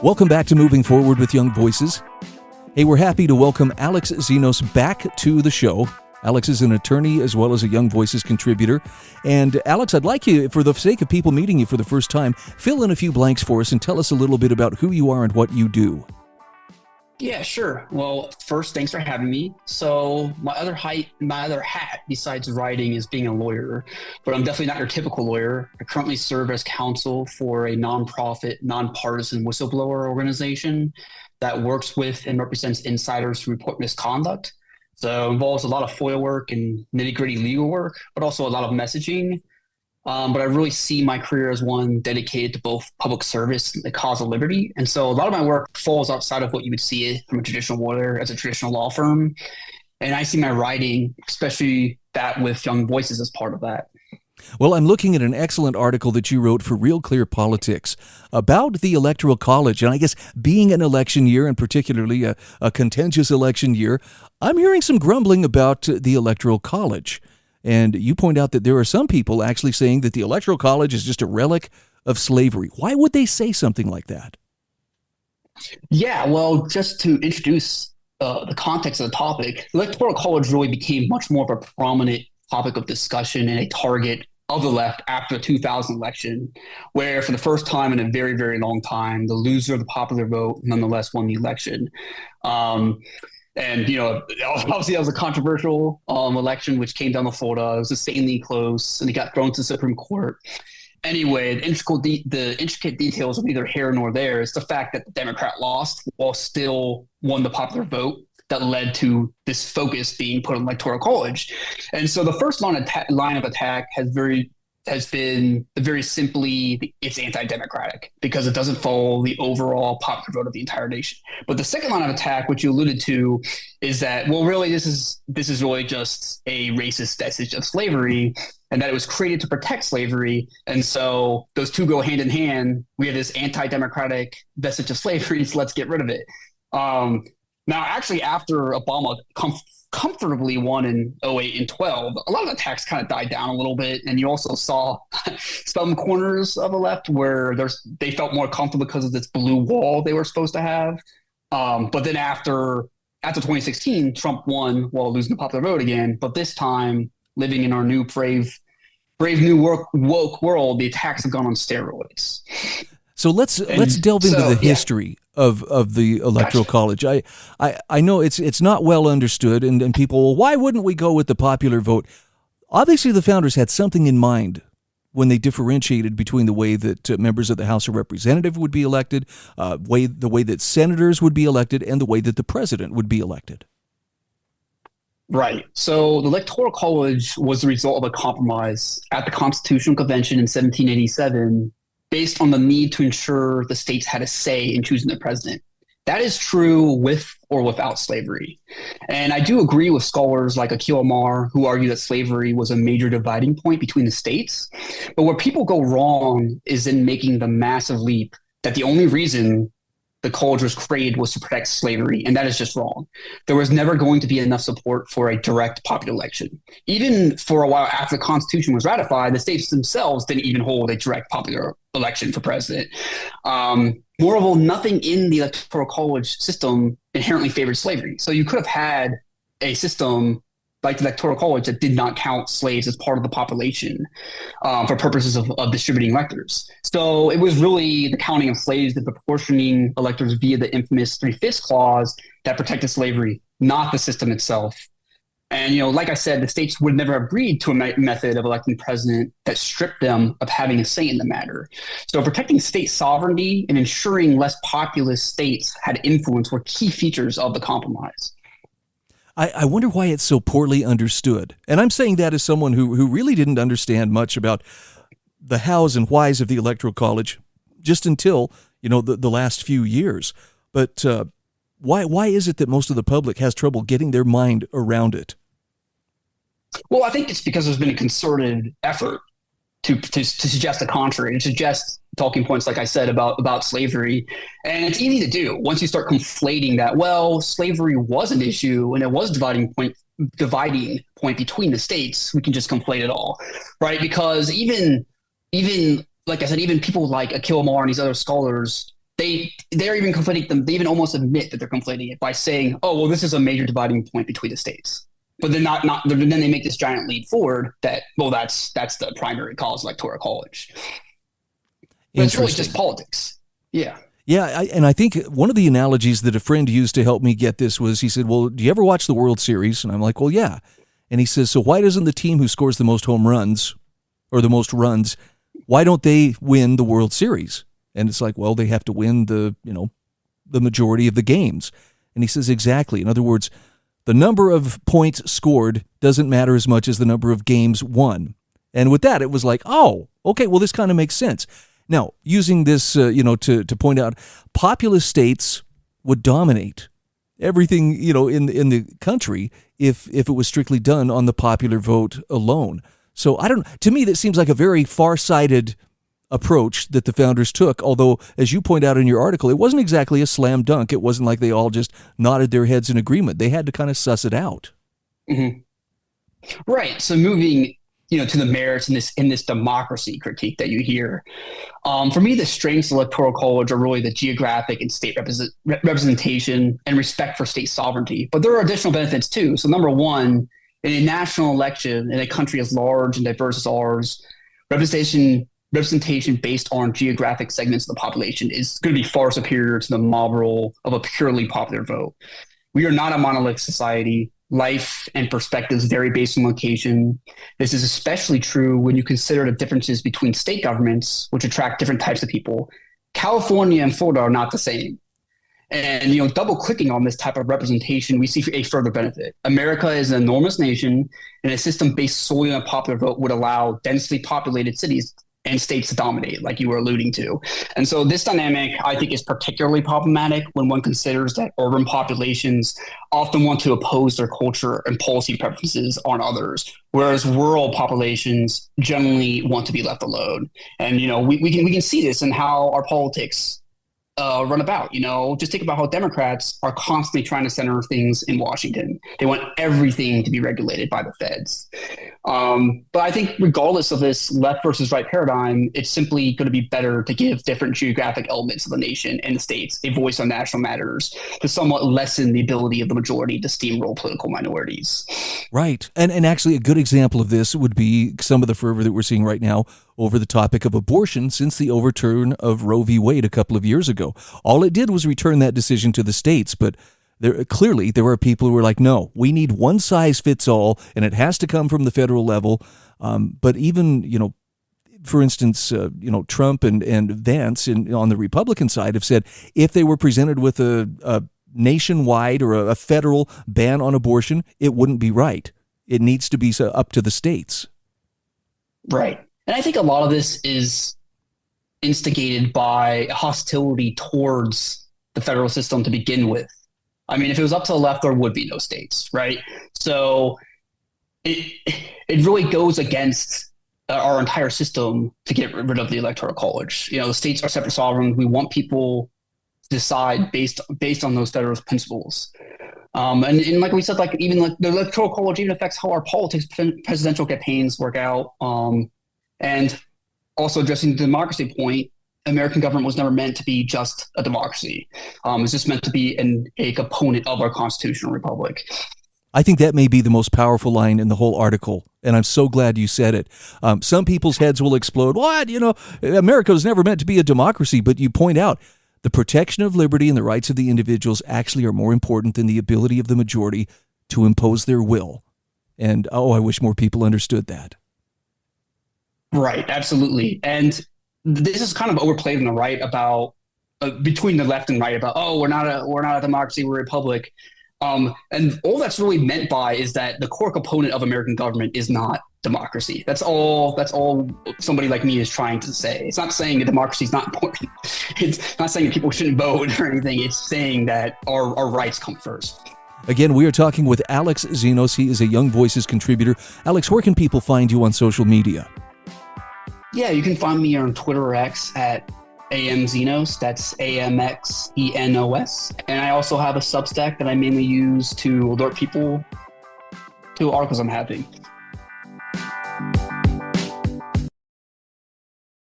Welcome back to Moving Forward with Young Voices. Hey, we're happy to welcome Alex Xenos back to the show. Alex is an attorney as well as a Young Voices contributor. And Alex, I'd like you, for the sake of people meeting you for the first time, fill in a few blanks for us and tell us a little bit about who you are and what you do. Yeah, sure. Well, first, thanks for having me. So my other hat besides writing is being a lawyer, but I'm definitely not your typical lawyer. I currently serve as counsel for a nonprofit, nonpartisan whistleblower organization that works with and represents insiders who report misconduct. So it involves a lot of FOIA work and nitty-gritty legal work, but also a lot of messaging. But I really see my career as one dedicated to both public service and the cause of liberty. And so a lot of my work falls outside of what you would see from a traditional lawyer as a traditional law firm. And I see my writing, especially that with Young Voices, as part of that. Well, I'm looking at an excellent article that you wrote for Real Clear Politics about the Electoral College. And I guess being an election year, and particularly a contentious election year, I'm hearing some grumbling about the Electoral College. And you point out that there are some people actually saying that the Electoral College is just a relic of slavery. Why would they say something like that? Yeah, well, just to introduce the context of the topic, the Electoral College really became much more of a prominent topic of discussion and a target of the left after the 2000 election, where for the first time in a very, very long time, the loser of the popular vote nonetheless won the election. And, obviously that was a controversial election, which came down to Florida. It was insanely close, and it got thrown to the Supreme Court. Anyway, the intricate details of neither here nor there is the fact that the Democrat lost while still won the popular vote that led to this focus being put on Electoral College. And so the first line of attack has been very simply, it's anti-democratic because it doesn't follow the overall popular vote of the entire nation. But the second line of attack, which you alluded to, is that, well, really, this is really just a racist message of slavery, and that it was created to protect slavery. And so those two go hand in hand. We have this anti-democratic message of slavery, so let's get rid of it. Now, actually, after Obama comfortably won in 08 and 12, a lot of attacks kind of died down a little bit. And you also saw some corners of the left where they felt more comfortable because of this blue wall they were supposed to have. But then after 2016, Trump won while losing the popular vote again. But this time, living in our new brave new woke world, the attacks have gone on steroids. So let's delve into the history of the Electoral College. I know it's not well understood, and people, well, why wouldn't we go with the popular vote? Obviously, the founders had something in mind when they differentiated between the way that members of the House of Representatives would be elected, the way that senators would be elected, and the way that the president would be elected. Right. So the Electoral College was the result of a compromise at the Constitutional Convention in 1787 based on the need to ensure the states had a say in choosing their president. That is true with or without slavery. And I do agree with scholars like Akil Amar, who argue that slavery was a major dividing point between the states. But where people go wrong is in making the massive leap that the only reason the college was created was to protect slavery, and that is just wrong. There was never going to be enough support for a direct popular election. Even for a while after the Constitution was ratified, the states themselves didn't even hold a direct popular election for president. Moreover, nothing in the Electoral College system inherently favored slavery. So you could have had a system like the Electoral College that did not count slaves as part of the population for purposes of distributing electors. So it was really the counting of slaves and proportioning electors via the infamous 3/5 clause that protected slavery, not the system itself. And, like I said, the states would never have agreed to a method of electing president that stripped them of having a say in the matter. So protecting state sovereignty and ensuring less populous states had influence were key features of the compromise. I wonder why it's so poorly understood. And I'm saying that as someone who really didn't understand much about the hows and whys of the Electoral College just until, the last few years. But why is it that most of the public has trouble getting their mind around it? Well, I think it's because there's been a concerted effort to suggest the contrary, to suggest talking points, like I said, about slavery. And it's easy to do once you start conflating that, well, slavery was an issue and it was dividing point between the states. We can just conflate it all, right? Because even like I said, even people like Akil Amar and these other scholars they're even conflating them. They even almost admit that they're conflating it by saying, "Oh, well, this is a major dividing point between the states." But they're not. Then they make this giant leap forward that, well, that's the primary cause, Electoral College. But it's really just politics. Yeah. Yeah, and I think one of the analogies that a friend used to help me get this was, he said, well, do you ever watch the World Series? And I'm like, well, yeah. And he says, so why doesn't the team who scores the most home runs or the most runs, why don't they win the World Series? And it's like, well, they have to win the majority of the games. And he says, exactly. In other words, the number of points scored doesn't matter as much as the number of games won. And with that, it was like, oh, okay, well, this kind of makes sense. Now, using this, to point out, populous states would dominate everything, in the country if it was strictly done on the popular vote alone. So to me, that seems like a very far-sighted approach that the founders took. Although, as you point out in your article, it wasn't exactly a slam dunk. It wasn't like they all just nodded their heads in agreement. They had to kind of suss it out. Mm-hmm. Right. So moving to the merits in this democracy critique that you hear. For me, the strengths of Electoral College are really the geographic and state representation and respect for state sovereignty. But there are additional benefits too. So number one, in a national election in a country as large and diverse as ours, representation based on geographic segments of the population is going to be far superior to the mob rule of a purely popular vote. We are not a monolithic society. Life and perspectives vary based on location. This is especially true when you consider the differences between state governments, which attract different types of people. California and Florida are not the same. And, double clicking on this type of representation, we see a further benefit. America is an enormous nation, and a system based solely on a popular vote would allow densely populated cities and states to dominate, like you were alluding to. And so this dynamic, I think, is particularly problematic when one considers that urban populations often want to oppose their culture and policy preferences on others, whereas rural populations generally want to be left alone. And, we can see this in how our politics run about. Just think about how Democrats are constantly trying to center things in Washington. They want everything to be regulated by the feds. But I think regardless of this left versus right paradigm, it's simply going to be better to give different geographic elements of the nation and the states a voice on national matters to somewhat lessen the ability of the majority to steamroll political minorities. Right. And actually a good example of this would be some of the fervor that we're seeing right now over the topic of abortion since the overturn of Roe v. Wade a couple of years ago. All it did was return that decision to the states, but there are people who are like, no, we need one size fits all, and it has to come from the federal level. But even, for instance, Trump and Vance on the Republican side have said if they were presented with a nationwide or a federal ban on abortion, it wouldn't be right. It needs to be up to the states. Right. And I think a lot of this is instigated by hostility towards the federal system to begin with. I mean, if it was up to the left, there would be no states, right? So it really goes against our entire system to get rid of the Electoral College. The states are separate sovereigns. We want people to decide based on those federal principles. And like we said, even the Electoral College even affects how our presidential campaigns work out. And also addressing the democracy point, American government was never meant to be just a democracy. It's just meant to be a component of our constitutional republic. I think that may be the most powerful line in the whole article, and I'm so glad you said it. Some people's heads will explode. What? America was never meant to be a democracy, but you point out the protection of liberty and the rights of the individuals actually are more important than the ability of the majority to impose their will. And, I wish more people understood that. Right, absolutely. And this is kind of overplayed on the right about between the left and right about, we're not a democracy, we're a republic. And all that's really meant by is that the core component of American government is not democracy. That's all somebody like me is trying to say. It's not saying that democracy is not important. It's not saying that people shouldn't vote or anything. It's saying that our rights come first. Again, we are talking with Alex Xenos. He is a Young Voices contributor. Alex, where can people find you on social media? Yeah, you can find me on Twitter or X at AMXenos. That's AMXENOS. And I also have a Substack that I mainly use to alert people to articles I'm having.